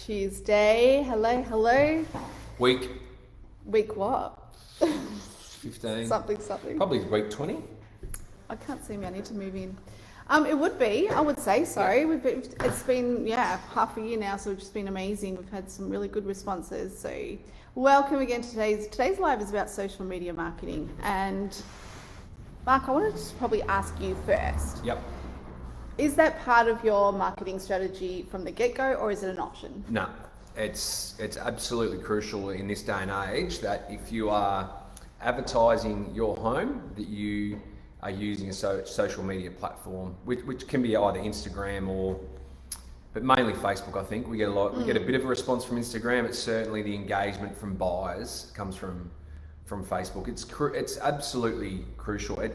Tuesday. Hello. Week Week what? 15. Something. Probably week 20. I can't see me. I need to move in. It would be. I would say so. It's been half a year now, so it's just been amazing. We've had some really good responses. So welcome again to today's live is about social media marketing. And Mark, I wanted to probably ask you first. Yep. Is that part of your marketing strategy from the get-go, or is it an option? No, it's absolutely crucial in this day and age that if you are advertising your home, that you are using a social media platform, which can be either Instagram but mainly Facebook. I think we get we get a bit of a response from Instagram. It's certainly the engagement from buyers comes from Facebook. It's absolutely crucial. I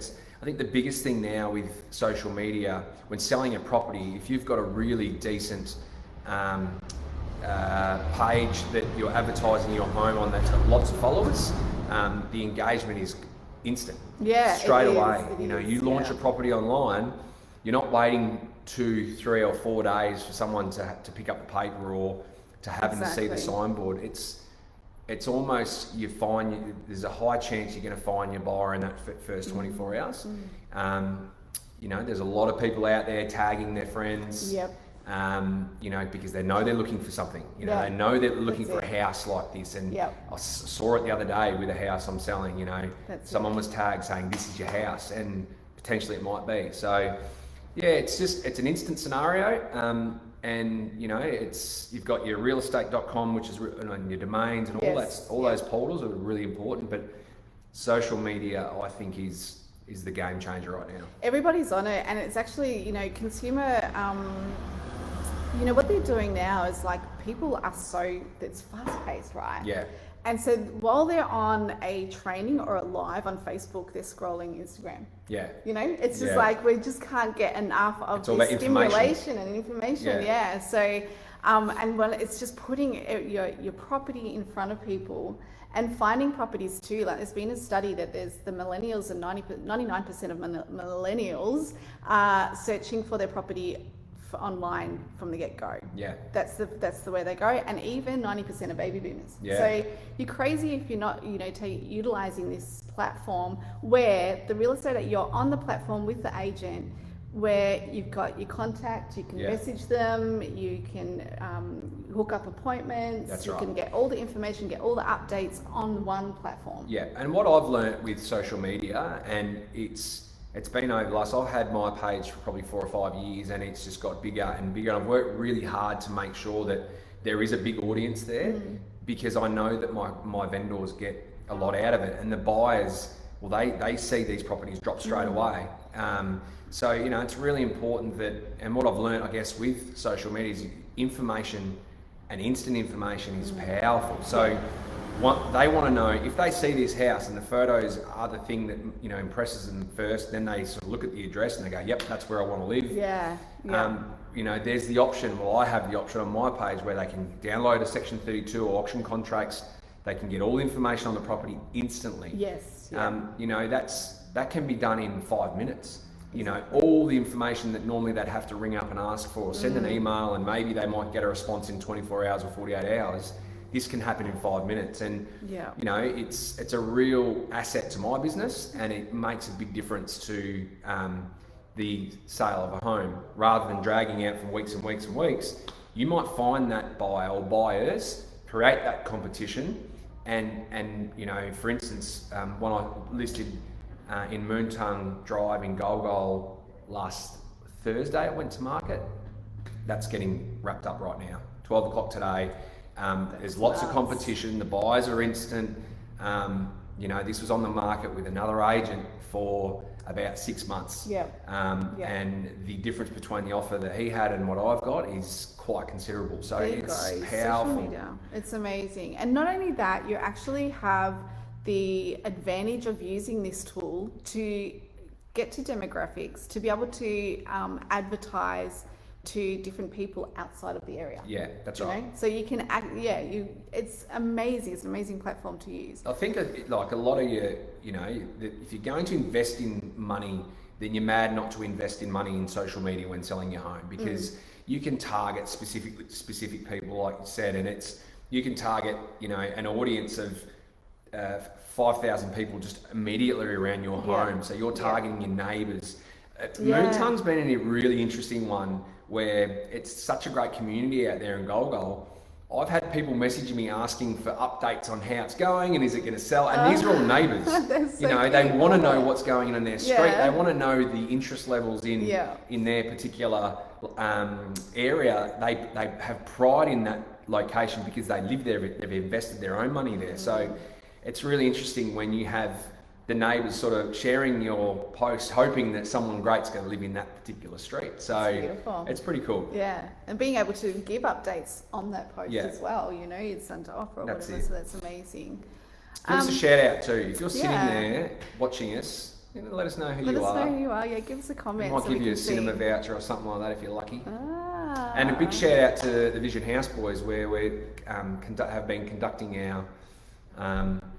think the biggest thing now with social media, when selling a property, if you've got a really decent page that you're advertising your home on that's got lots of followers, the engagement is instant. Yeah, straight away. You launch a property online, you're not waiting 2, 3 or 4 days for someone to pick up the paper or to happen to see the signboard. It's almost, there's a high chance you're going to find your buyer in that first 24 hours. There's a lot of people out there tagging their friends. Yep. Because they know they're looking for something. They know they're looking for a house like this. And I saw it the other day with a house I'm selling. Someone was tagged saying this is your house, and potentially it might be. So it's an instant scenario. You've got your realestate.com, which is on your domains and all those portals are really important. But social media, I think, is the game changer right now. Everybody's on it, and it's actually consumer. What they're doing now is people are it's fast paced, right? Yeah. And so while they're on a training or a live on Facebook, they're scrolling Instagram. Yeah. It's just we just can't get enough of this stimulation and information. Yeah. So, it's just putting your property in front of people and finding properties too. There's been a study that there's the millennials and 99% of millennials are searching for their property online from the get-go. Yeah, that's the way they go, and even 90% of baby boomers. Yeah. So you're crazy if you're not utilizing this platform where the real estate, you're on the platform with the agent, where you've got your contact, you can message them, you can hook up appointments, you can get all the information, get all the updates on one platform. Yeah, and what I've learnt with social media, and it's been over the last, I've had my page for probably 4 or 5 years, and it's just got bigger and bigger. I've worked really hard to make sure that there is a big audience there, because I know that my vendors get a lot out of it, and the buyers, they see these properties drop straight away. So it's really important that, and what I've learned, I guess, with social media is information, and instant information is powerful. So they want to know, if they see this house and the photos are the thing that impresses them first, then they sort of look at the address and they go, yep, that's where I want to live. There's the option, I have the option on my page where they can download a section 32 or auction contracts. They can get all the information on the property instantly. Yes. That can be done in 5 minutes. All the information that normally they'd have to ring up and ask for, or send an email, and maybe they might get a response in 24 hours or 48 hours. This can happen in 5 minutes, and it's a real asset to my business, and it makes a big difference to the sale of a home. Rather than dragging out for weeks and weeks and weeks, you might find that buyer or buyers, create that competition, and for instance, when I listed in Moontongue Drive in Golgol last Thursday, it went to market. That's getting wrapped up right now. 12 o'clock today. There's lots of competition. The buyers are instant. This was on the market with another agent for about 6 months. And the difference between the offer that he had and what I've got is quite considerable. So it's powerful. It's amazing. And not only that, you actually have the advantage of using this tool to get to demographics, to be able to advertise to different people outside of the area. Yeah, that's right. So you can it's amazing. It's an amazing platform to use. I think a lot of if you're going to invest in money, then you're mad not to invest in money in social media when selling your home, because you can target specific people, like you said, and you can target, you know, an audience of 5,000 people just immediately around your home. So you're targeting your neighbours. Moontongue's been a really interesting one where it's such a great community out there in Golgol. I've had people messaging me asking for updates on how it's going and is it going to sell. And these are all neighbours. You know, they want to know what's going on in their street. They want to know the interest levels in their particular area. They have pride in that location because they live there. They've invested their own money there. So it's really interesting when you have the neighbours sort of sharing your post, hoping that someone great's going to live in that particular street. So it's pretty cool. Yeah, and being able to give updates on that post as well, you know, it's under offer or whatever, so that's amazing. Give us a shout out too. If you're sitting there watching us, let us know who you are. Let us know who you are. Yeah, give us a comment. We might give you a cinema voucher or something like that if you're lucky. And a big shout out to the Vision House boys, where we have been conducting our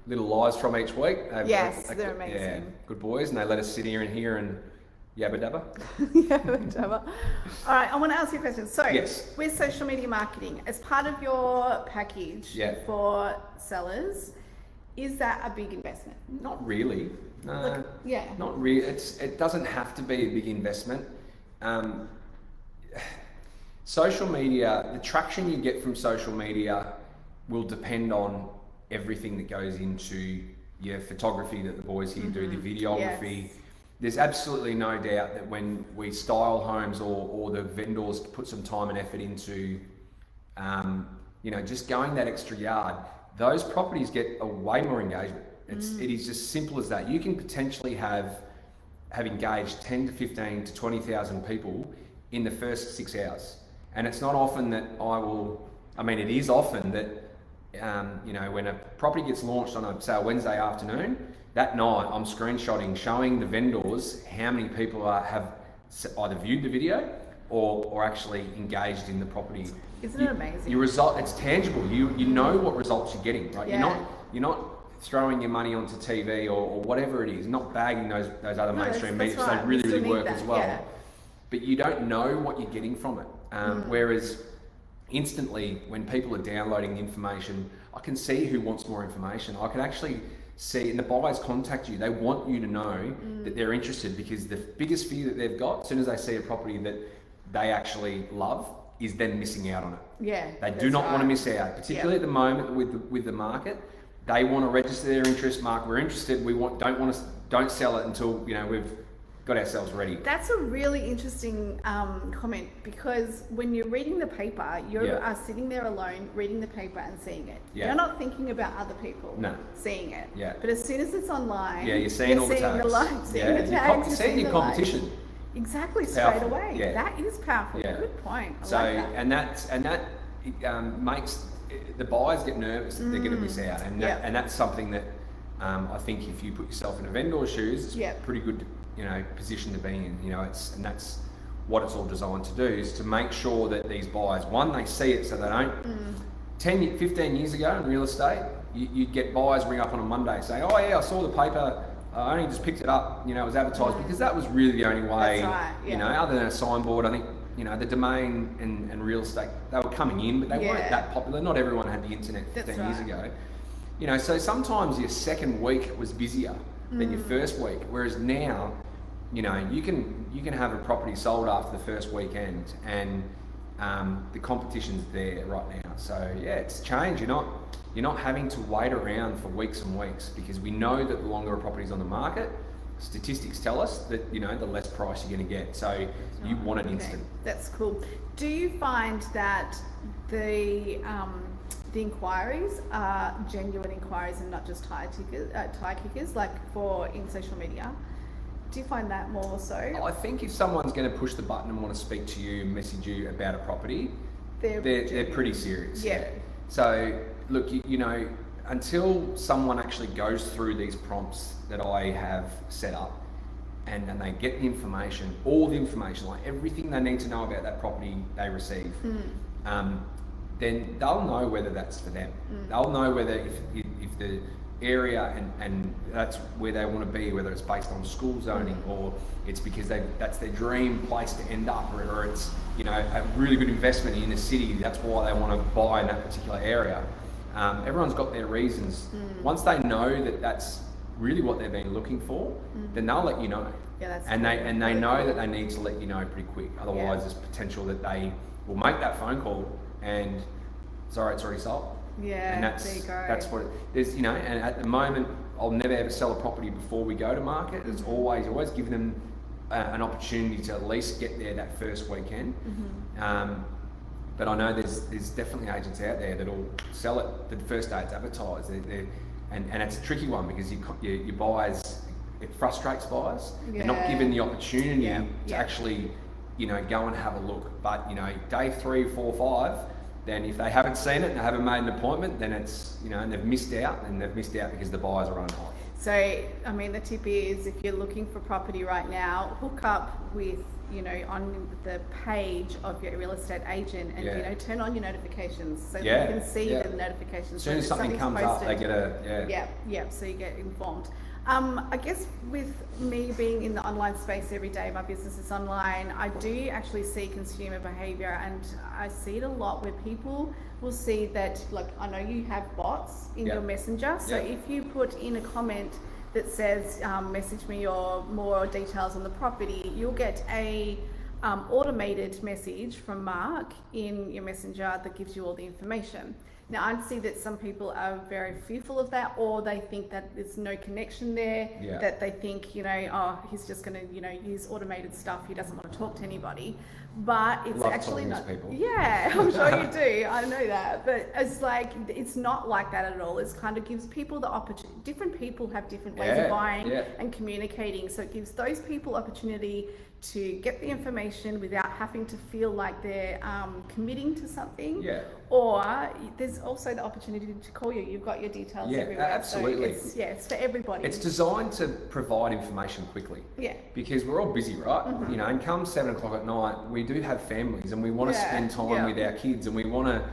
little lives from each week. They're amazing. Yeah, good boys, and they let us sit here and yabba dabba. Yabba dabba. All right, I want to ask you a question. So, with social media marketing, as part of your package for sellers, is that a big investment? Not really. No, not really. It doesn't have to be a big investment. Social media, the traction you get from social media will depend on everything that goes into your photography that the boys here do, the videography. There's absolutely no doubt that when we style homes or the vendors put some time and effort into, you know, just going that extra yard, those properties get a way more engagement. It is just simple as that. You can potentially have engaged 10 to 15 to 20,000 people in the first 6 hours. And it's not often that it is often that you know, when a property gets launched on a Wednesday afternoon, that night I'm screenshotting, showing the vendors how many people have either viewed the video or actually engaged in the property. Isn't it amazing? Your result, it's tangible. You know what results you're getting, right? You're not throwing your money onto TV or whatever it is, not bagging those other mainstream media, so they really work as well. But you don't know what you're getting from it. Whereas instantly, when people are downloading the information, I can see who wants more information. I can actually see, and the buyers contact you, they want you to know that they're interested, because the biggest fear that they've got, as soon as they see a property that they actually love, is then missing out on it. They do not want to miss out, particularly at the moment with the market. They want to register their interest, mark, we're interested, don't sell it until, you know, we've got ourselves ready. That's a really interesting comment, because when you're reading the paper, you are sitting there alone reading the paper and seeing it. You're not thinking about other people seeing it. But as soon as it's online, you're seeing all the tags. Seeing the tags, you're seeing your competition. Exactly, straight away. That is powerful. Good point. I like that. and that makes the buyers get nervous that they're going to miss out, and that's something that I think if you put yourself in a vendor's shoes, it's a pretty good, you know, position to be in. You know, that's what it's all designed to do, is to make sure that these buyers, one, they see it so they don't. 15 years ago in real estate, you'd get buyers ring up on a Monday saying, oh yeah, I saw the paper, I only just picked it up, you know, it was advertised, because that was really the only way, you know, other than a signboard. I think, you know, the domain and real estate, they were coming in, but they weren't that popular. Not everyone had the internet 15 years ago. You know, so sometimes your second week was busier than your first week, whereas now, you know, you can have a property sold after the first weekend, and the competition's there right now. So it's changed. You're not having to wait around for weeks and weeks, because we know that the longer a property's on the market, statistics tell us that, you know, the less price you're going to get. So you want an instant. That's cool. Do you find that the inquiries are genuine inquiries and not just tie kickers, like in social media? Do you find that more so? I think if someone's going to push the button and want to speak to you, message you about a property, they're pretty serious. So look, you know, until someone actually goes through these prompts that I have set up, and they get the information, all the information, like everything they need to know about that property they receive, then they'll know whether that's for them. They'll know whether if area and that's where they want to be, whether it's based on school zoning or it's because that's their dream place to end up, or it's, you know, a really good investment in the city, that's why they want to buy in that particular area. Everyone's got their reasons. Once they know that that's really what they've been looking for, then they'll let you know. Yeah, that's and they know that they need to let you know pretty quick. Otherwise, there's potential that they will make that phone call and sorry, it's already sold. Yeah, and that's what it is. You know, and at the moment, I'll never ever sell a property before we go to market. It's always giving them an opportunity to at least get there that first weekend. But I know there's definitely agents out there that'll sell it the first day it's advertised. And it's a tricky one because your buyers, it frustrates buyers. They're not given the opportunity to actually, you know, go and have a look. But, you know, day 3, 4, 5, then if they haven't seen it and they haven't made an appointment, then it's, you know, and they've missed out because the buyers are running hot. So, I mean, the tip is if you're looking for property right now, hook up with, you know, on the page of your real estate agent and, you know, turn on your notifications so that you can see the notifications. As soon as something comes posted, up, they get so you get informed. I guess with me being in the online space every day, my business is online, I do actually see consumer behavior, and I see it a lot where people will see that, like, I know you have bots in your messenger, so if you put in a comment that says message me or more details on the property, you'll get a automated message from Mark in your messenger that gives you all the information. Now, I see that some people are very fearful of that, or they think that there's no connection there, that they think, you know, oh, he's just going to, you know, use automated stuff. He doesn't want to talk to anybody. But it's actually not. Yeah, I'm sure you do. I know that. But it's like, it's not like that at all. It kind of gives people the opportunity. Different people have different ways of buying and communicating. So it gives those people opportunity to get the information without having to feel like they're committing to something. Or there's also the opportunity to call you. You've got your details everywhere. Absolutely. So it's for everybody. It's designed to provide information quickly. Because we're all busy, right? You know, and come 7 o'clock at night, we do have families and we want to spend time with our kids and we want to,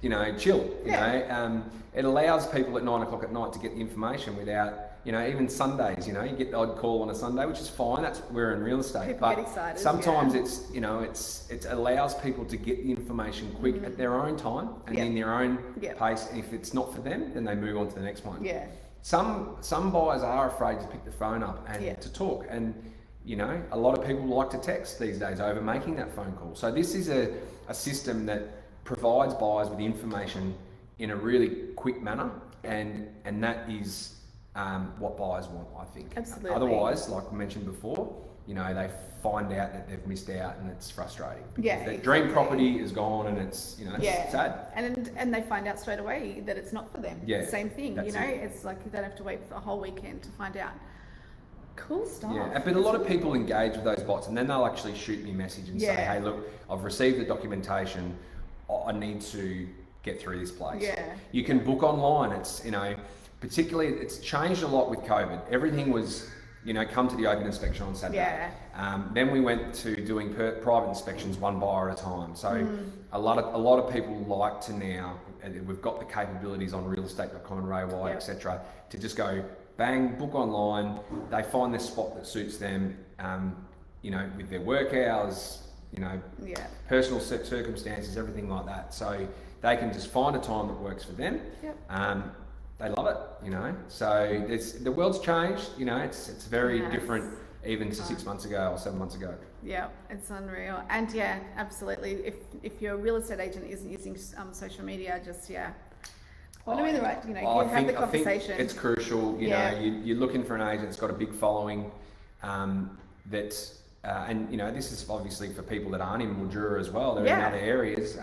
you know, chill. You know, it allows people at 9 o'clock at night to get the information without, you know, even Sundays, you know, you get the odd call on a Sunday, which is fine. We're in real estate. People but get excited, sometimes it's, you know, it allows people to get the information quick at their own time and in their own pace. And if it's not for them, then they move on to the next one. Some buyers are afraid to pick the phone up and to talk. And, you know, a lot of people like to text these days over making that phone call. So this is a system that provides buyers with information in a really quick manner, and that is what buyers want, I think. Absolutely. Otherwise, like I mentioned before, you know, they find out that they've missed out and it's frustrating. Because their dream property is gone and it's, you know, it's sad. And they find out straight away that it's not for them. Same thing, you know, it's like you don't have to wait for a whole weekend to find out. Cool stuff. But a lot of people engage with those bots and then they'll actually shoot me a message and say, hey, look, I've received the documentation. I need to get through this place. You can book online. It's, you know, particularly it's changed a lot with COVID. Everything was, you know, come to the open inspection on Saturday. Then we went to doing private inspections one buyer at a time. So a lot of people like to now, and we've got the capabilities on realestate.com and Raywire, etc., to just go bang, book online. They find the spot that suits them, you know, with their work hours, you know, personal circumstances, everything like that. So they can just find a time that works for them. They love it, you know. So the world's changed, you know. It's very different even to 6 months ago or 7 months ago. Yeah, it's unreal. And absolutely. If your real estate agent isn't using social media, just want to be the right, you know, have the conversation. I think it's crucial. You know, you're looking for an agent that's got a big following. And you know, this is obviously for people that aren't in Mildura as well. They're in other areas.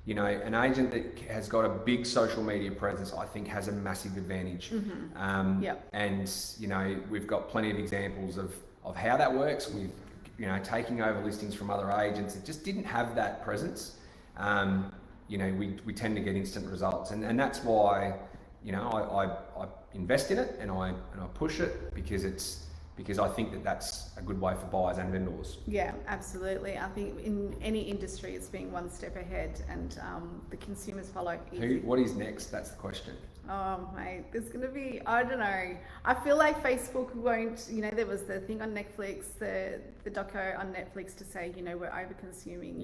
You know, an agent that has got a big social media presence, I think, has a massive advantage. And, you know, we've got plenty of examples of how that works with, you know, taking over listings from other agents that just didn't have that presence. You know, we tend to get instant results. And that's why, you know, I invest in it and I push it because I think that's a good way for buyers and vendors. Yeah, absolutely. I think in any industry, it's being one step ahead, and the consumers follow. What is next? That's the question. Oh, mate, there's going to be, I don't know. I feel like Facebook won't, you know, there was the thing on Netflix, the doco on Netflix to say, you know, we're over consuming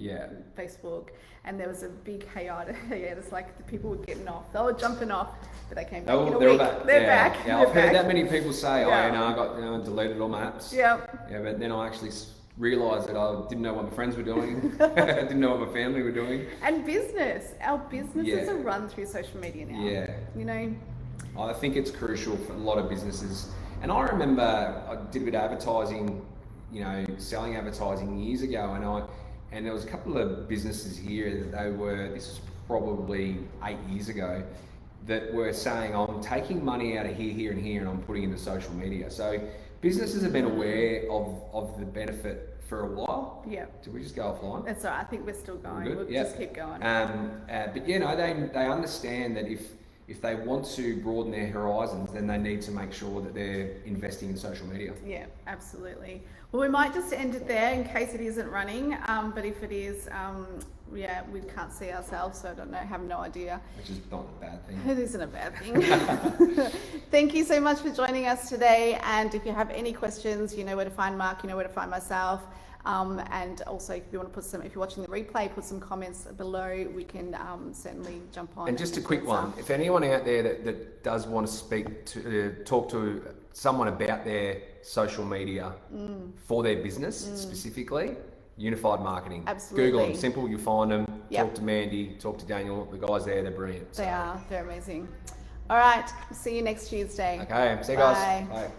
Facebook. And there was a big hiatus, like the people were getting off. They were jumping off, but they came back in a week. They're back. Yeah, I've heard that many people say, I got, deleted all my apps. Yeah. Yeah, but then I actually realised that I didn't know what my friends were doing. I didn't know what my family were doing. And our businesses are run through social media now. Yeah. You know? I think it's crucial for a lot of businesses. And I remember I did a bit of advertising, selling advertising years ago, and there was a couple of businesses here that this was probably 8 years ago, that were saying, I'm taking money out of here and here, and I'm putting it into social media. So businesses have been aware of the benefit for a while. Yeah. Did we just go offline? That's all right. I think we're still going. We'll just keep going. But they understand that if they want to broaden their horizons, then they need to make sure that they're investing in social media. Yeah, absolutely. Well, we might just end it there in case it isn't running. But if it is, we can't see ourselves, so I don't know, have no idea. Which is not a bad thing. It isn't a bad thing. Thank you so much for joining us today. And if you have any questions, you know where to find Mark, you know where to find myself. And also, if you want to if you're watching the replay, put some comments below. We can certainly jump on. And just a quick one: if anyone out there that does want to talk to someone about their social media for their business specifically, unified marketing. Absolutely. Google them, simple. You find them. Yep. Talk to Mandy. Talk to Daniel. The guys there, they're brilliant. They are. They're amazing. All right. See you next Tuesday. Okay. See you guys. Bye.